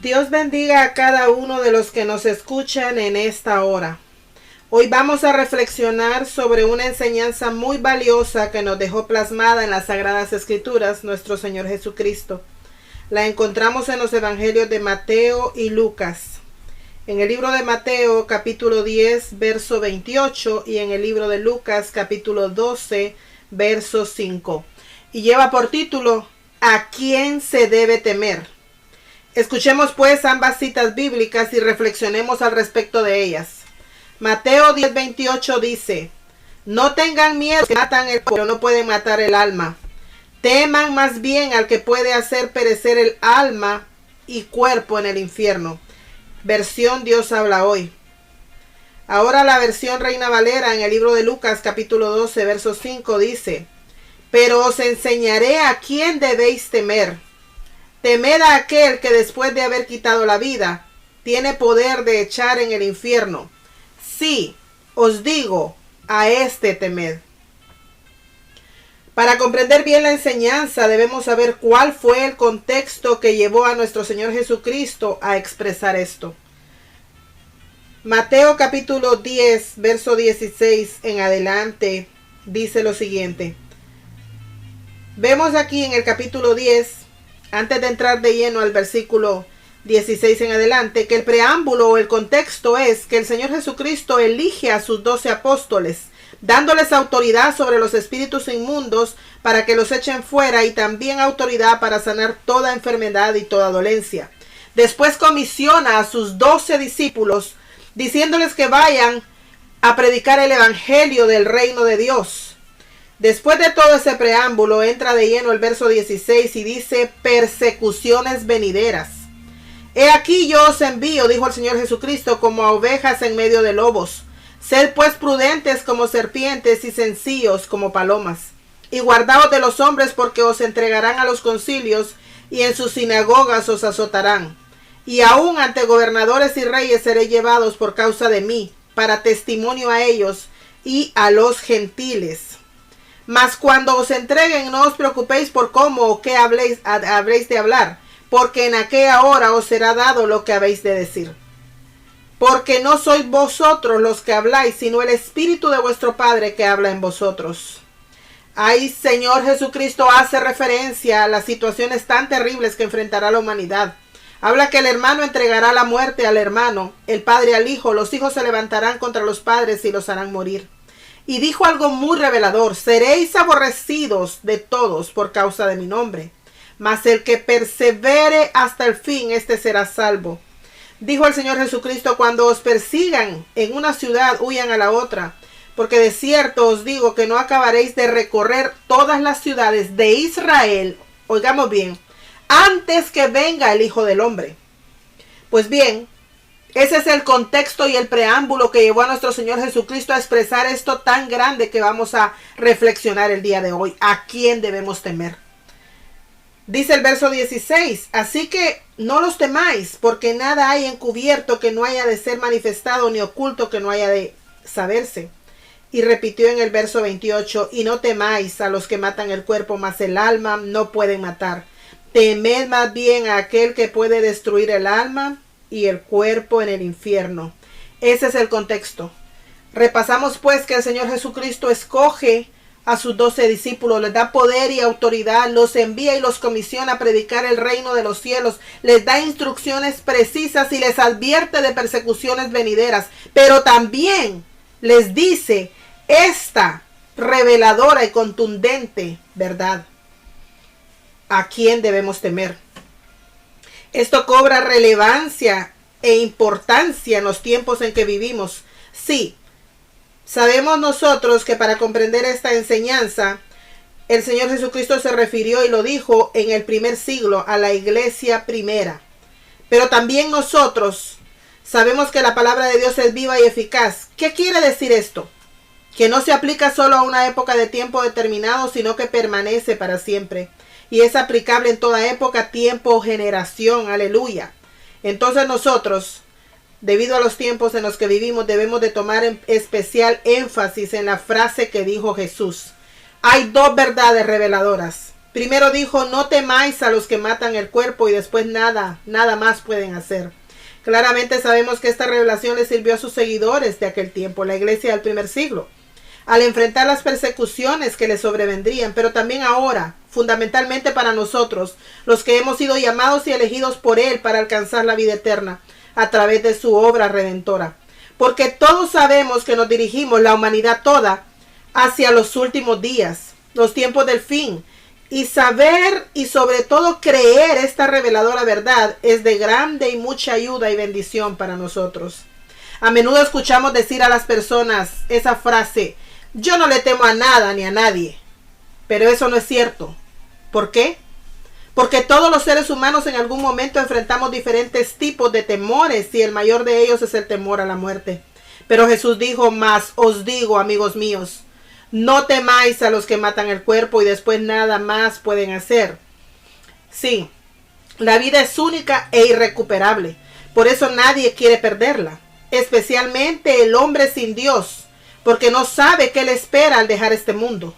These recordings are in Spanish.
Dios bendiga a cada uno de los que nos escuchan en esta hora. Hoy vamos a reflexionar sobre una enseñanza muy valiosa que nos dejó plasmada en las Sagradas Escrituras nuestro Señor Jesucristo. La encontramos en los Evangelios de Mateo y Lucas. En el libro de Mateo capítulo 10 verso 28 y en el libro de Lucas capítulo 12 verso 5. Y lleva por título ¿A quién se debe temer? Escuchemos pues ambas citas bíblicas y reflexionemos al respecto de ellas. Mateo 10:28 dice: No tengan miedo que matan el cuerpo, pero no pueden matar el alma. Teman más bien al que puede hacer perecer el alma y cuerpo en el infierno. Versión Dios habla hoy. Ahora la versión Reina Valera en el libro de Lucas capítulo 12 verso 5 dice: Pero os enseñaré a quién debéis temer. Temed a aquel que después de haber quitado la vida, tiene poder de echar en el infierno. Sí, os digo, a este temed. Para comprender bien la enseñanza debemos saber cuál fue el contexto que llevó a nuestro Señor Jesucristo a expresar esto. Mateo capítulo 10, verso 16 en adelante, dice lo siguiente. Vemos aquí en el capítulo 10, antes de entrar de lleno al versículo 16 en adelante, que el preámbulo o el contexto es que el Señor Jesucristo elige a sus 12 apóstoles, dándoles autoridad sobre los espíritus inmundos para que los echen fuera y también autoridad para sanar toda enfermedad y toda dolencia. Después comisiona a sus 12 discípulos diciéndoles que vayan a predicar el evangelio del reino de Dios. Después de todo ese preámbulo entra de lleno el verso 16 y dice: persecuciones venideras. He aquí yo os envío, dijo el Señor Jesucristo, como a ovejas en medio de lobos. Sed pues prudentes como serpientes y sencillos como palomas. Y guardaos de los hombres, porque os entregarán a los concilios y en sus sinagogas os azotarán. Y aún ante gobernadores y reyes seréis llevados por causa de mí, para testimonio a ellos y a los gentiles. Mas cuando os entreguen, no os preocupéis por cómo o qué habréis de hablar, porque en aquella hora os será dado lo que habéis de decir. Porque no sois vosotros los que habláis, sino el Espíritu de vuestro Padre que habla en vosotros. Ahí Señor Jesucristo hace referencia a las situaciones tan terribles que enfrentará la humanidad. Habla que el hermano entregará la muerte al hermano, el padre al hijo, los hijos se levantarán contra los padres y los harán morir. Y dijo algo muy revelador: seréis aborrecidos de todos por causa de mi nombre, mas el que persevere hasta el fin, éste será salvo. Dijo el Señor Jesucristo: cuando os persigan en una ciudad, huyan a la otra, porque de cierto os digo que no acabaréis de recorrer todas las ciudades de Israel, oigamos bien, antes que venga el Hijo del Hombre. Pues bien, ese es el contexto y el preámbulo que llevó a nuestro Señor Jesucristo a expresar esto tan grande que vamos a reflexionar el día de hoy. ¿A quién debemos temer? Dice el verso 16, así que no los temáis, porque nada hay encubierto que no haya de ser manifestado, ni oculto que no haya de saberse. Y repitió en el verso 28, y no temáis a los que matan el cuerpo, mas el alma no pueden matar. Temed más bien a aquel que puede destruir el alma y el cuerpo en el infierno. Ese es el contexto. Repasamos pues que el Señor Jesucristo escoge a sus 12 discípulos, les da poder y autoridad, los envía y los comisiona a predicar el reino de los cielos, les da instrucciones precisas y les advierte de persecuciones venideras, pero también les dice esta reveladora y contundente verdad: ¿a quién debemos temer? Esto cobra relevancia e importancia en los tiempos en que vivimos. Sí, sabemos nosotros que para comprender esta enseñanza, el Señor Jesucristo se refirió y lo dijo en el primer siglo a la iglesia primera. Pero también nosotros sabemos que la palabra de Dios es viva y eficaz. ¿Qué quiere decir esto? Que no se aplica solo a una época de tiempo determinado, sino que permanece para siempre. Y es aplicable en toda época, tiempo o generación. Aleluya. Entonces nosotros, debido a los tiempos en los que vivimos, debemos de tomar en especial énfasis en la frase que dijo Jesús. Hay dos verdades reveladoras. Primero dijo, no temáis a los que matan el cuerpo y después nada más pueden hacer. Claramente sabemos que esta revelación le sirvió a sus seguidores de aquel tiempo, la iglesia del primer siglo, al enfrentar las persecuciones que les sobrevendrían, pero también ahora, fundamentalmente para nosotros, los que hemos sido llamados y elegidos por Él para alcanzar la vida eterna a través de su obra redentora. Porque todos sabemos que nos dirigimos, la humanidad toda, hacia los últimos días, los tiempos del fin. Y saber y sobre todo creer esta reveladora verdad es de grande y mucha ayuda y bendición para nosotros. A menudo escuchamos decir a las personas esa frase, yo no le temo a nada ni a nadie. Pero eso no es cierto. ¿Por qué? Porque todos los seres humanos en algún momento enfrentamos diferentes tipos de temores y el mayor de ellos es el temor a la muerte. Pero Jesús dijo, mas os digo, amigos míos, no temáis a los que matan el cuerpo y después nada más pueden hacer. Sí, la vida es única e irrecuperable. Por eso nadie quiere perderla. Especialmente el hombre sin Dios, porque no sabe qué le espera al dejar este mundo.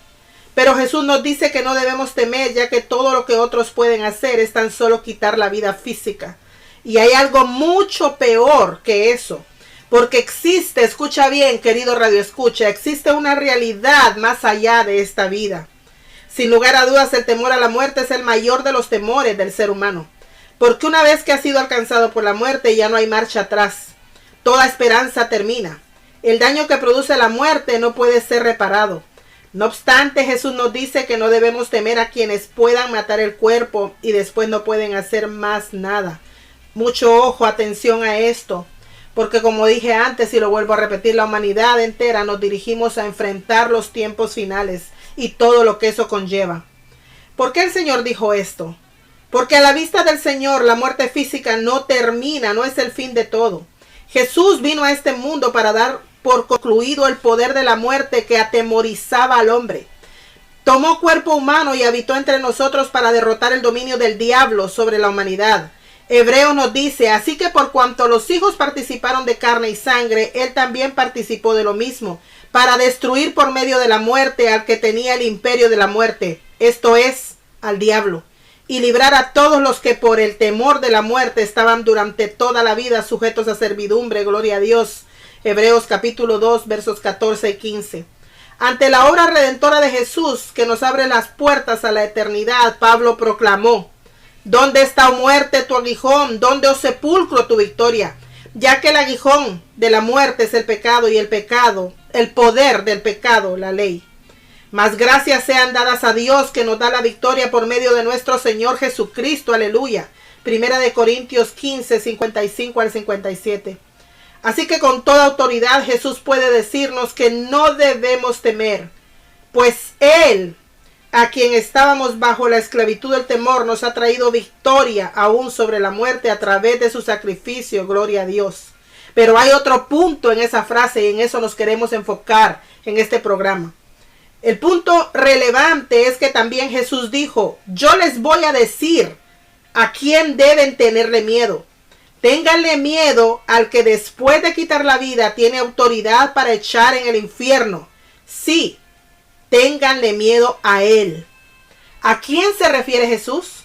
Pero Jesús nos dice que no debemos temer, ya que todo lo que otros pueden hacer es tan solo quitar la vida física. Y hay algo mucho peor que eso. Porque existe, escucha bien, querido Radio Escucha, existe una realidad más allá de esta vida. Sin lugar a dudas, el temor a la muerte es el mayor de los temores del ser humano. Porque una vez que ha sido alcanzado por la muerte, ya no hay marcha atrás. Toda esperanza termina. El daño que produce la muerte no puede ser reparado. No obstante, Jesús nos dice que no debemos temer a quienes puedan matar el cuerpo y después no pueden hacer más nada. Mucho ojo, atención a esto. Porque como dije antes y lo vuelvo a repetir, la humanidad entera nos dirigimos a enfrentar los tiempos finales y todo lo que eso conlleva. ¿Por qué el Señor dijo esto? Porque a la vista del Señor la muerte física no termina, no es el fin de todo. Jesús vino a este mundo para dar por concluido el poder de la muerte que atemorizaba al hombre. Tomó cuerpo humano y habitó entre nosotros para derrotar el dominio del diablo sobre la humanidad. Hebreo nos dice, así que por cuanto los hijos participaron de carne y sangre, él también participó de lo mismo, para destruir por medio de la muerte al que tenía el imperio de la muerte, esto es, al diablo, y librar a todos los que por el temor de la muerte estaban durante toda la vida sujetos a servidumbre, gloria a Dios. Hebreos capítulo 2, versos 14 y 15. Ante la obra redentora de Jesús, que nos abre las puertas a la eternidad, Pablo proclamó, ¿dónde está, oh muerte, tu aguijón? ¿Dónde, oh sepulcro, tu victoria? Ya que el aguijón de la muerte es el pecado y el poder del pecado, la ley. Mas gracias sean dadas a Dios que nos da la victoria por medio de nuestro Señor Jesucristo, aleluya. Primera de Corintios 15, 55 al 57. Así que con toda autoridad Jesús puede decirnos que no debemos temer, pues Él, a quien estábamos bajo la esclavitud del temor, nos ha traído victoria aún sobre la muerte a través de su sacrificio, gloria a Dios. Pero hay otro punto en esa frase y en eso nos queremos enfocar en este programa. El punto relevante es que también Jesús dijo, yo les voy a decir a quién deben tenerle miedo. Ténganle miedo al que después de quitar la vida tiene autoridad para echar en el infierno. Sí, ténganle miedo a Él. ¿A quién se refiere Jesús?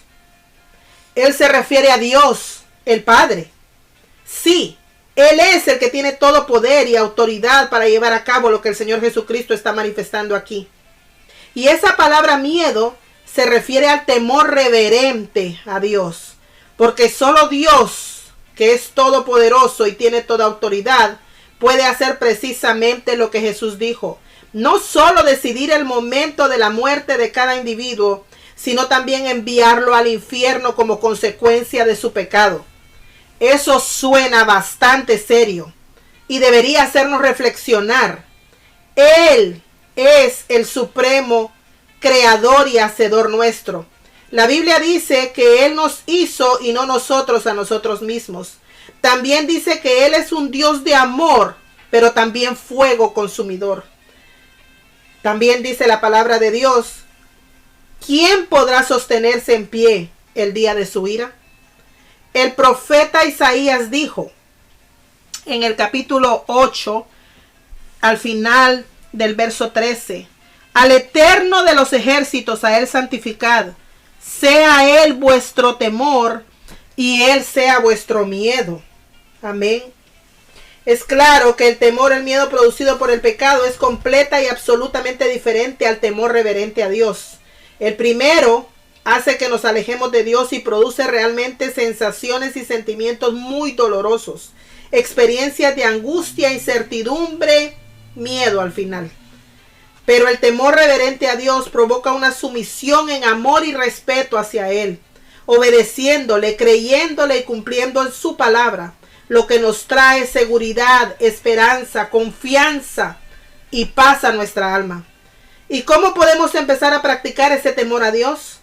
Él se refiere a Dios, el Padre. Sí, Él es el que tiene todo poder y autoridad para llevar a cabo lo que el Señor Jesucristo está manifestando aquí. Y esa palabra miedo se refiere al temor reverente a Dios. Porque solo Dios, que es todopoderoso y tiene toda autoridad, puede hacer precisamente lo que Jesús dijo. No solo decidir el momento de la muerte de cada individuo, sino también enviarlo al infierno como consecuencia de su pecado. Eso suena bastante serio y debería hacernos reflexionar. Él es el supremo creador y hacedor nuestro. La Biblia dice que Él nos hizo y no nosotros a nosotros mismos. También dice que Él es un Dios de amor, pero también fuego consumidor. También dice la palabra de Dios, ¿quién podrá sostenerse en pie el día de su ira? El profeta Isaías dijo en el capítulo 8, al final del verso 13, Al Eterno de los ejércitos, a Él santificad. Sea Él vuestro temor y Él sea vuestro miedo. Amén. Es claro que el temor, el miedo producido por el pecado es completa y absolutamente diferente al temor reverente a Dios. El primero hace que nos alejemos de Dios y produce realmente sensaciones y sentimientos muy dolorosos, experiencias de angustia, incertidumbre, miedo al final. Pero el temor reverente a Dios provoca una sumisión en amor y respeto hacia Él, obedeciéndole, creyéndole y cumpliendo en su palabra, lo que nos trae seguridad, esperanza, confianza y paz a nuestra alma. ¿Y cómo podemos empezar a practicar ese temor a Dios?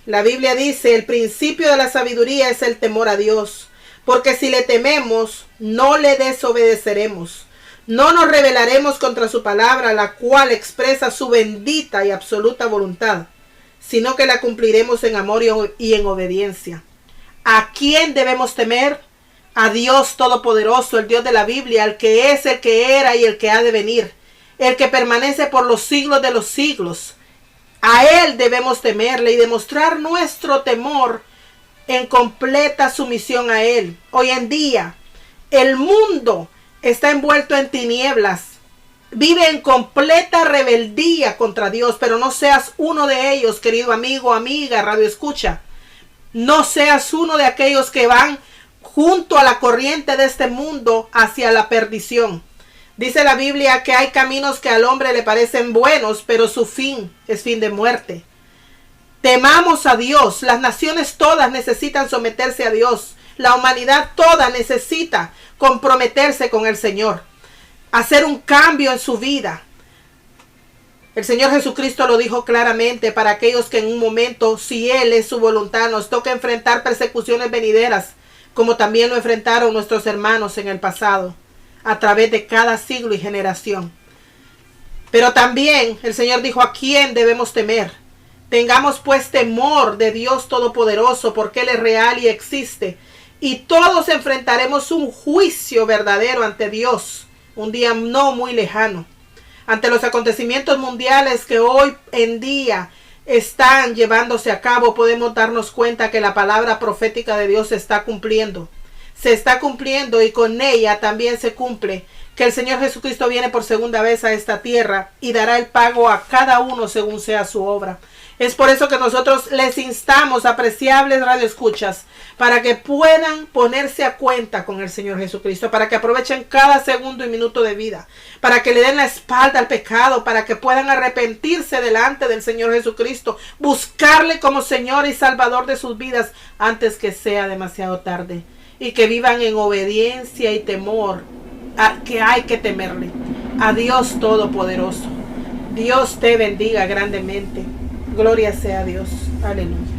La Biblia dice, el principio de la sabiduría es el temor a Dios, porque si le tememos, no le desobedeceremos. No nos rebelaremos contra su palabra, la cual expresa su bendita y absoluta voluntad, sino que la cumpliremos en amor y en obediencia. ¿A quién debemos temer? A Dios Todopoderoso, el Dios de la Biblia, el que es, el que era y el que ha de venir, el que permanece por los siglos de los siglos. A Él debemos temerle y demostrar nuestro temor en completa sumisión a Él. Hoy en día, el mundo está envuelto en tinieblas, vive en completa rebeldía contra Dios, pero no seas uno de ellos, querido amigo, amiga, radio escucha. No seas uno de aquellos que van junto a la corriente de este mundo hacia la perdición. Dice la Biblia que hay caminos que al hombre le parecen buenos, pero su fin es fin de muerte. Temamos a Dios. Las naciones todas necesitan someterse a Dios. La humanidad toda necesita comprometerse con el Señor, hacer un cambio en su vida. El Señor Jesucristo lo dijo claramente para aquellos que en un momento, si Él es su voluntad, nos toca enfrentar persecuciones venideras, como también lo enfrentaron nuestros hermanos en el pasado, a través de cada siglo y generación. Pero también el Señor dijo, ¿a quién debemos temer? Tengamos pues temor de Dios Todopoderoso, porque Él es real y existe. Y todos enfrentaremos un juicio verdadero ante Dios, un día no muy lejano. Ante los acontecimientos mundiales que hoy en día están llevándose a cabo, podemos darnos cuenta que la palabra profética de Dios se está cumpliendo. Se está cumpliendo y con ella también se cumple que el Señor Jesucristo viene por segunda vez a esta tierra y dará el pago a cada uno según sea su obra. Es por eso que nosotros les instamos, apreciables radioescuchas, para que puedan ponerse a cuenta con el Señor Jesucristo, para que aprovechen cada segundo y minuto de vida, para que le den la espalda al pecado, para que puedan arrepentirse delante del Señor Jesucristo, buscarle como Señor y Salvador de sus vidas antes que sea demasiado tarde, y que vivan en obediencia y temor, que hay que temerle, a Dios Todopoderoso. Dios te bendiga grandemente. Gloria sea a Dios. Aleluya.